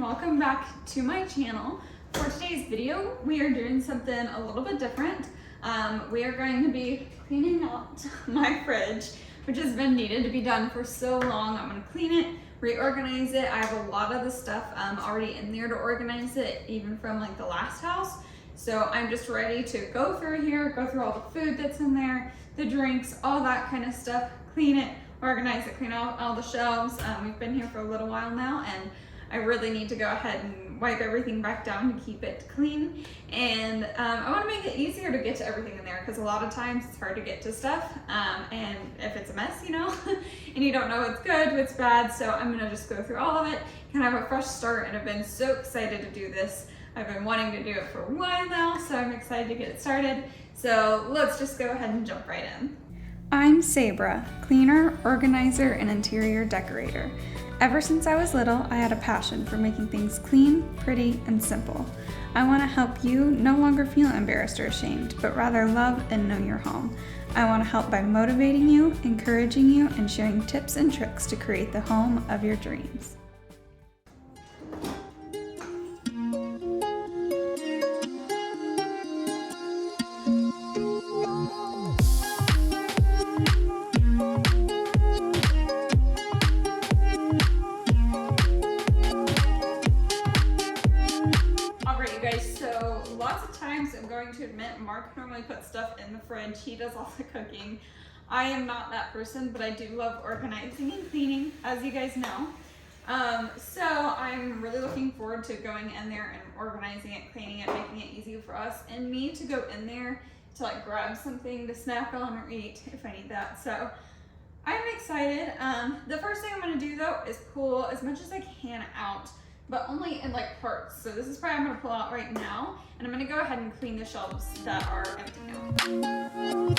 welcome back to my channel. For today's video, we are doing something a little bit different. We are going to be cleaning out my fridge, which has been needed to be done for so long. I'm going to clean it, reorganize it. I have a lot of the stuff already in there to organize it, even from like the last house. So I'm just ready to go through here, go through all the food that's in there, the drinks, all that kind of stuff, clean it, organize it, clean out all the shelves. We've been here for a little while now, and I really need to go ahead and wipe everything back down to keep it clean. And I want to make it easier to get to everything in there, because a lot of times it's hard to get to stuff. And if it's a mess, you know, and you don't know what's good, what's bad. So I'm going to just go through all of it, kind of have a fresh start, and I've been so excited to do this. I've been wanting to do it for a while now, so I'm excited to get it started. So let's just go ahead and jump right in. I'm Sabra, cleaner, organizer, and interior decorator. Ever since I was little, I had a passion for making things clean, pretty, and simple. I want to help you no longer feel embarrassed or ashamed, but rather love and know your home. I want to help by motivating you, encouraging you, and sharing tips and tricks to create the home of your dreams. To admit, Mark normally puts stuff in the fridge. He does all the cooking. I am not that person, but I do love organizing and cleaning, as you guys know. So I'm really looking forward to going in there and organizing it, cleaning it, making it easy for us and me to go in there to like grab something to snack on or eat if I need that. So I'm excited. The first thing I'm going to do though is pull as much as I can out, but only in like parts. So this is probably I'm gonna pull out right now, and I'm gonna go ahead and clean the shelves that are empty now.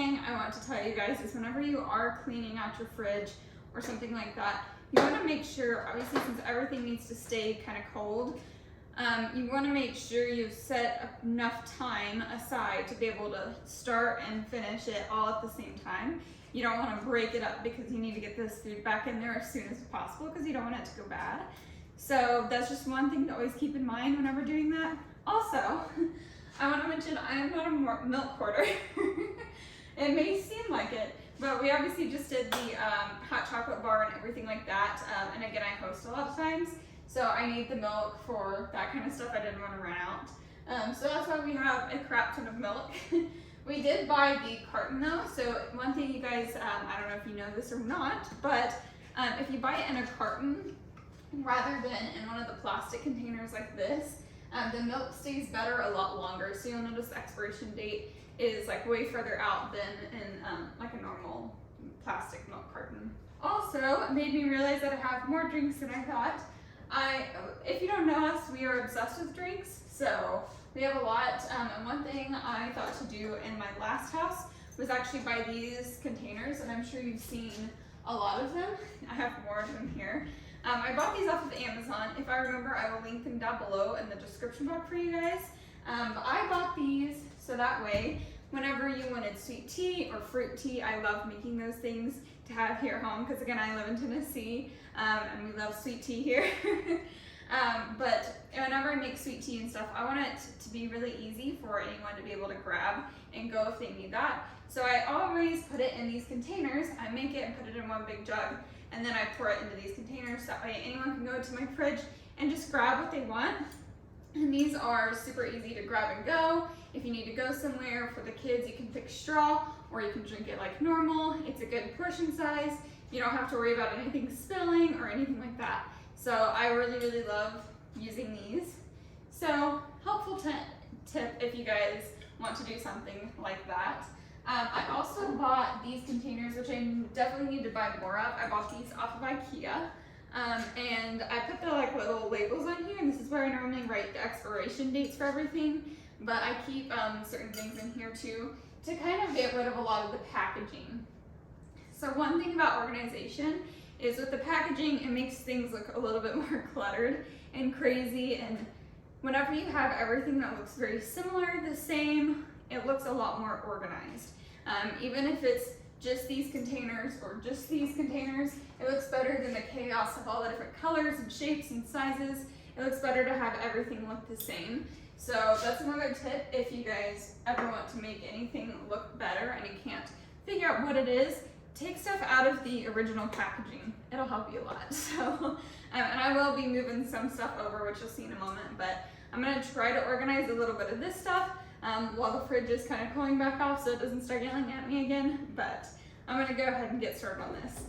thing I want to tell you guys is whenever you are cleaning out your fridge or something like that, you want to make sure, obviously since everything needs to stay kind of cold, you want to make sure you've set enough time aside to be able to start and finish it all at the same time. You don't want to break it up because you need to get this food back in there as soon as possible because you don't want it to go bad. So that's just one thing to always keep in mind whenever doing that. Also, I want to mention I am not a milk hoarder. It may seem like it, but we obviously just did the hot chocolate bar and everything like that. And again, I host a lot of times, so I need the milk for that kind of stuff. I didn't want to run out. So that's why we have a crap ton of milk. We did buy the carton though, so one thing you guys, I don't know if you know this or not, but if you buy it in a carton rather than in one of the plastic containers like this, the milk stays better a lot longer. So you'll notice the expiration date is like way further out than in like a normal plastic milk carton. Also, it made me realize that I have more drinks than I thought. If you don't know us, we are obsessed with drinks, so we have a lot. And one thing I thought to do in my last house was actually buy these containers, and I'm sure you've seen a lot of them. I have more of them here. I bought these off of Amazon. If I remember, I will link them down below in the description box for you guys. But I bought these so that way, whenever you wanted sweet tea or fruit tea, I love making those things to have here at home because again, I live in Tennessee and we love sweet tea here. But whenever I make sweet tea and stuff, I want it to be really easy for anyone to be able to grab and go if they need that. So I always put it in these containers. I make it and put it in one big jug, and then I pour it into these containers. That way anyone can go to my fridge and just grab what they want. And these are super easy to grab and go. If you need to go somewhere for the kids, you can pick straw or you can drink it like normal. It's a good portion size. You don't have to worry about anything spilling or anything like that. So I really, really love using these. So helpful tip if you guys want to do something like that. I also bought these containers, which I definitely need to buy more of. I bought these off of IKEA. And I put the like little labels on here, and this is where I normally write the expiration dates for everything, but I keep certain things in here too to kind of get rid of a lot of the packaging. So one thing about organization is with the packaging, it makes things look a little bit more cluttered and crazy, and whenever you have everything that looks very similar, the same, it looks a lot more organized. Even if it's just these containers or just these containers, it looks better than the chaos of all the different colors and shapes and sizes. It looks better to have everything look the same. So that's another tip if you guys ever want to make anything look better and you can't figure out what it is, take stuff out of the original packaging. It'll help you a lot. So, and I will be moving some stuff over, which you'll see in a moment, but I'm gonna try to organize a little bit of this stuff while the fridge is kind of cooling back off so it doesn't start yelling at me again, but I'm gonna go ahead and get started on this.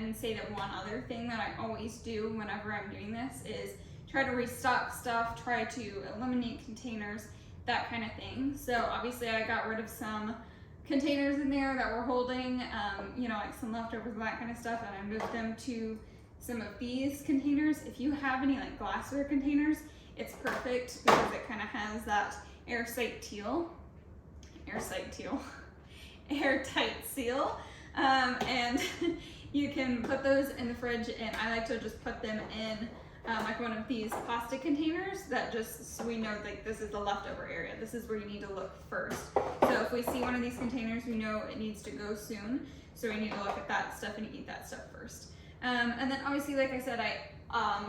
even say that one other thing that I always do whenever I'm doing this is try to restock stuff, try to eliminate containers, that kind of thing. So obviously I got rid of some containers in there that were holding, you know, like some leftovers and that kind of stuff, and I moved them to some of these containers. If you have any like glassware containers, it's perfect because it kind of has that airtight seal, airtight seal, and you can put those in the fridge, and I like to just put them in like one of these plastic containers that just, so we know like this is the leftover area. This is where you need to look first. So if we see one of these containers, we know it needs to go soon. So we need to look at that stuff and eat that stuff first. And then obviously, like I said, I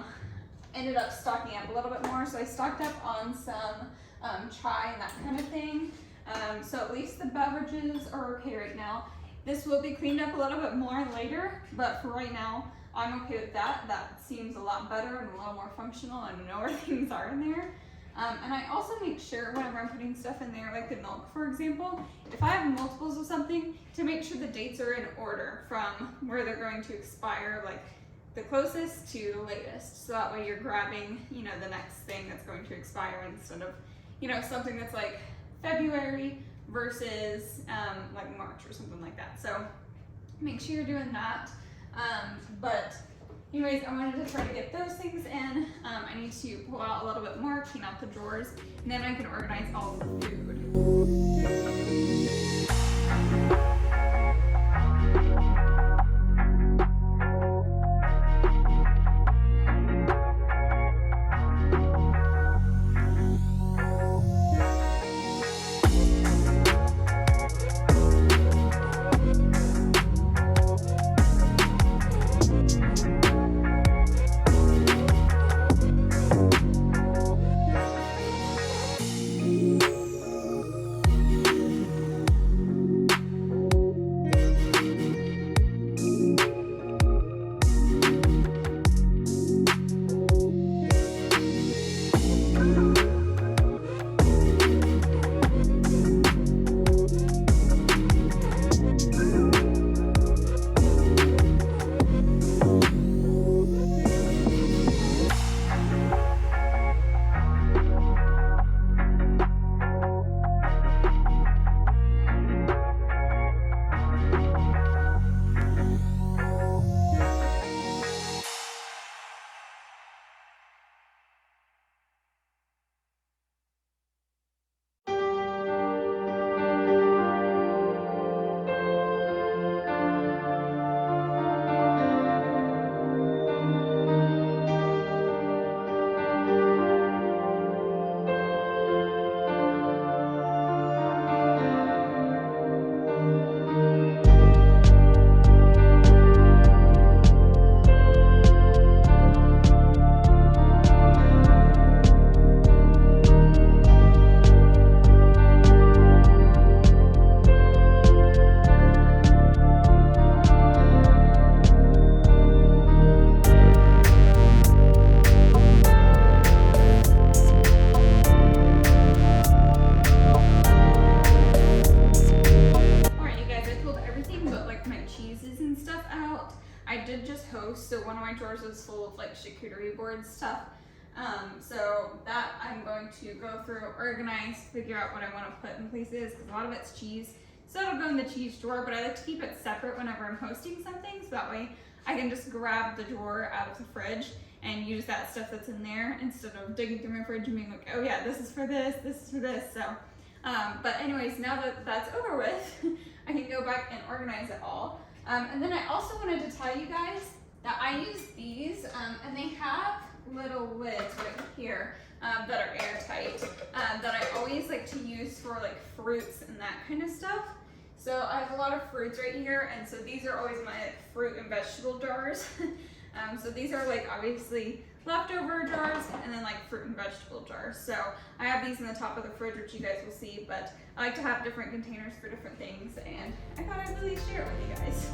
ended up stocking up a little bit more. So I stocked up on some chai and that kind of thing. So at least the beverages are okay right now. This will be cleaned up a little bit more later, but for right now, I'm okay with that. That seems a lot better and a little more functional and know where things are in there. And I also make sure whenever I'm putting stuff in there, like the milk, for example, if I have multiples of something, to make sure the dates are in order from where they're going to expire, like the closest to the latest. So that way you're grabbing, you know, the next thing that's going to expire instead of, you know, something that's like February versus like March or something like that. So make sure you're doing that. But anyways, I wanted to try to get those things in. I need to pull out a little bit more, clean out the drawers, and then I can organize all the food. So one of my drawers is full of like charcuterie board stuff. So that I'm going to go through, organize, figure out what I want to put in places, because a lot of it's cheese. So it'll go in the cheese drawer, but I like to keep it separate whenever I'm hosting something, so that way I can just grab the drawer out of the fridge and use that stuff that's in there instead of digging through my fridge and being like, oh yeah, this is for this is for this. So, but anyways, now that that's over with, I can go back and organize it all. And then I also wanted to tell you guys that I use these, and they have little lids right here that are airtight, that I always like to use for like fruits and that kind of stuff. So I have a lot of fruits right here, and so these are always my like, fruit and vegetable jars. So these are like obviously leftover jars and then like fruit and vegetable jars. So I have these in the top of the fridge, which you guys will see, but I like to have different containers for different things, and I thought I'd really share it with you guys.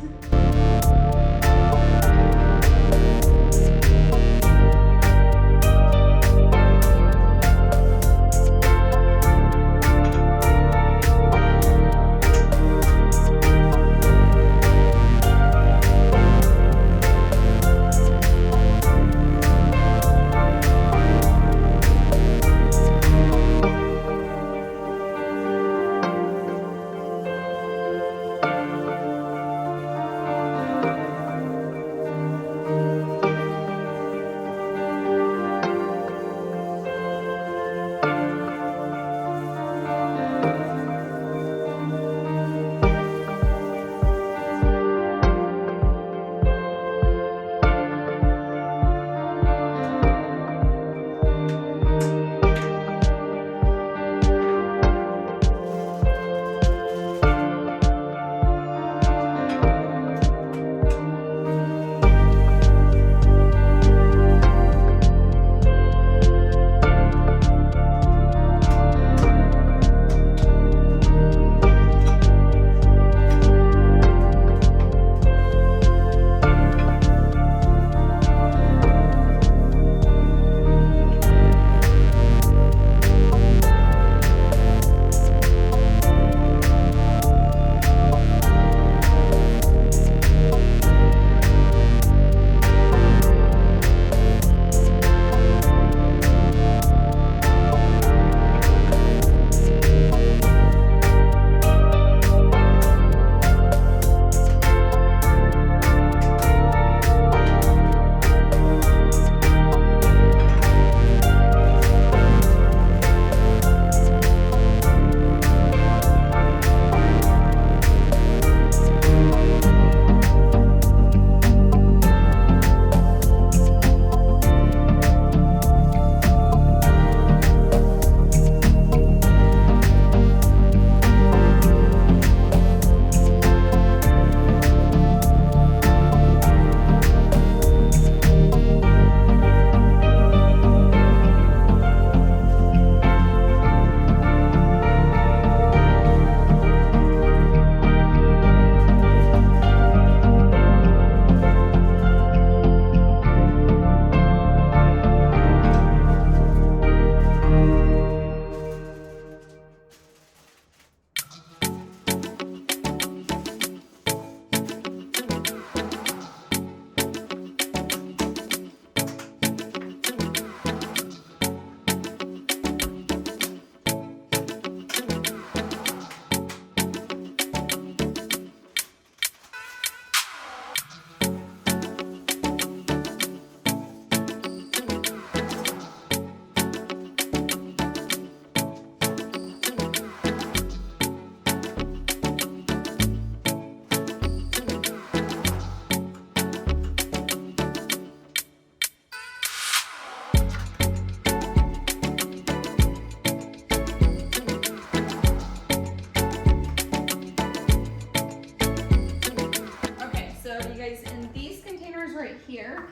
right here.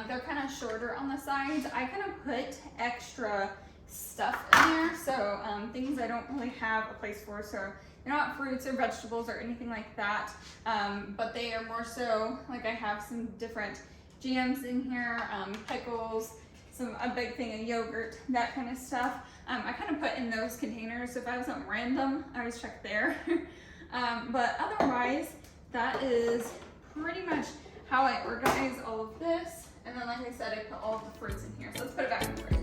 They're kind of shorter on the sides. I kind of put extra stuff in there, so things I don't really have a place for. So they're not fruits or vegetables or anything like that, but they are more so like I have some different jams in here, pickles, a big thing of yogurt, that kind of stuff. I kind of put in those containers, so if I have something random, I always check there. But otherwise, that is pretty much how I organize all of this. And then, like I said, I put all of the fruits in here. So let's put it back in the fridge.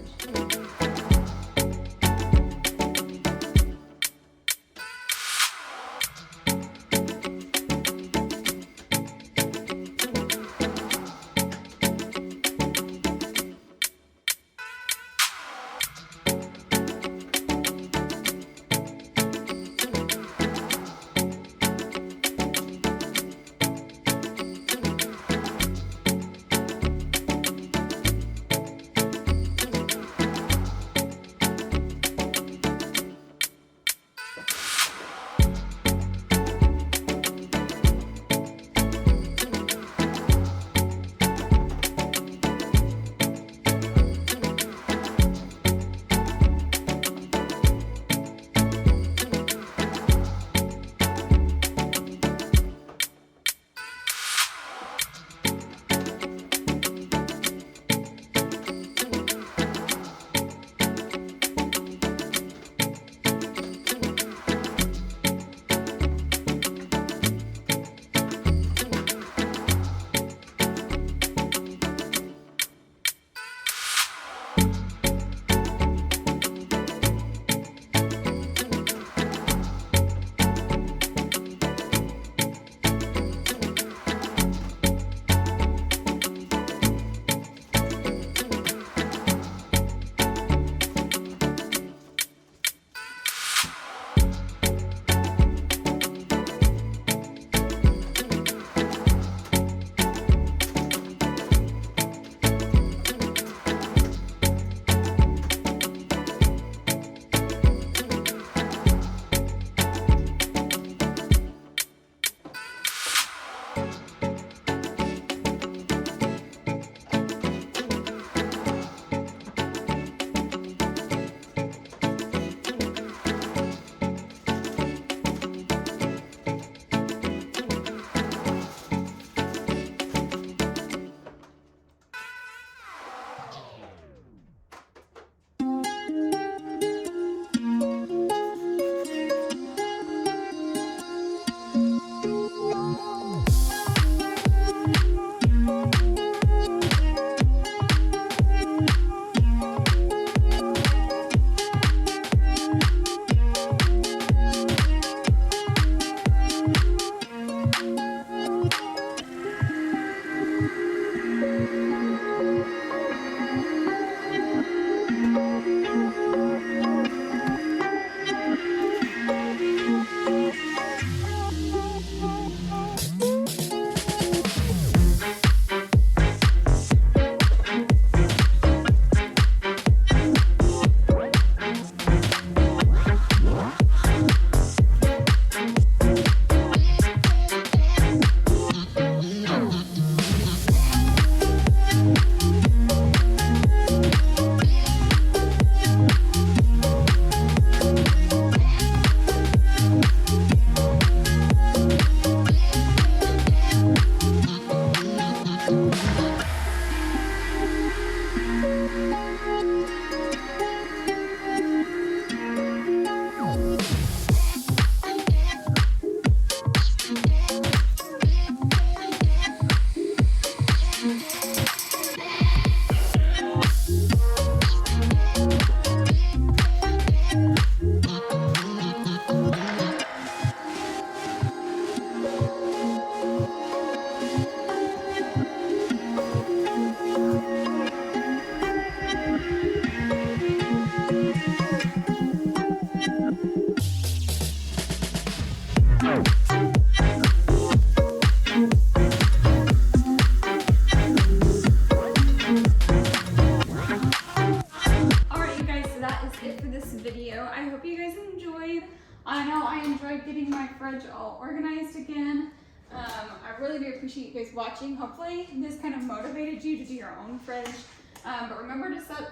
I hope you guys enjoyed. I know I enjoyed getting my fridge all organized again. I really do appreciate you guys watching. Hopefully this kind of motivated you to do your own fridge. But remember to set,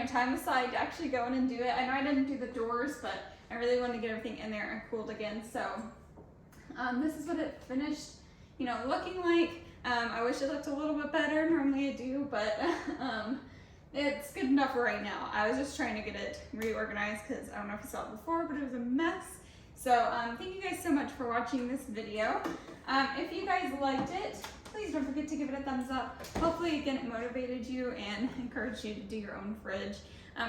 time aside to actually go in and do it. I know I didn't do the doors, but I really wanted to get everything in there and cooled again. So this is what it finished, looking like. I wish it looked a little bit better. Normally I do, but it's good enough for right now. I was just trying to get it reorganized because I don't know if you saw it before, but it was a mess. So thank you guys so much for watching this video. If you guys liked it, please don't forget to give it a thumbs up. Hopefully again it motivated you and encouraged you to do your own fridge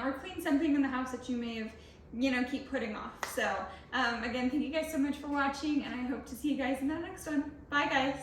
or clean something in the house that you may have keep putting off. So again, thank you guys so much for watching, and I hope to see you guys in the next one. Bye guys.